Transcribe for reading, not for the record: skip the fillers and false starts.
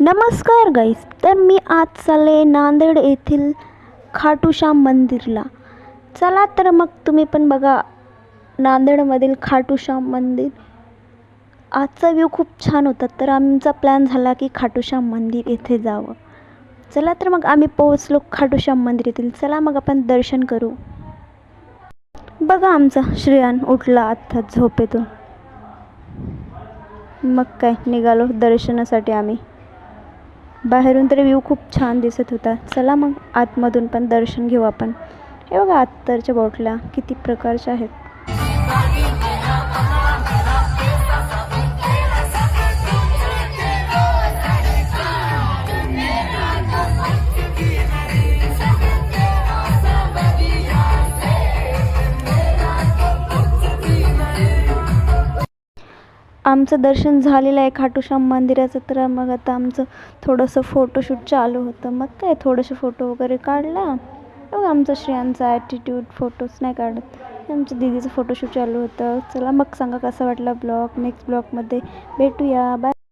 नमस्कार गाईस. तर मी आज चालले नांदेड येथील खाटूश्याम मंदिरला. चला तर मग तुम्ही पण बघा नांदेडमधील खाटूश्याम मंदिर. आजचा व्ह्यू खूप छान होता, तर आमचा प्लॅन झाला की खाटूश्याम मंदिर येथे जावं. चला तर मग आम्ही पोहोचलो खाटूश्याम मंदिर येथील. चला मग आपण दर्शन करू. बघा आमचा श्रेयान उठला आता झोपेतून. मग काय निघालो दर्शनासाठी आम्ही. बाहेरून तर व्ह्यू खूप छान दिसत होता. चला मग आतमधून पण दर्शन घेऊ आपण. हे बघा अत्तरच्या बॉटल्या किती प्रकारच्या आहेत. आमचं दर्शन झालेलं आहे खाटूश्याम मंदिराचं. तर मग आता आमचं थोडंसं फोटोशूट चालू होतं. मग काय थोडेसे फोटो वगैरे काढला. मग आमचं श्रेयांचा ॲटिट्यूड फोटोज नाही काढत. आमच्या दीदीचं फोटोशूट चालू होतं. चला मग सांगा कसा वाटला ब्लॉग. नेक्स्ट ब्लॉगमध्ये भेटूया. बाय.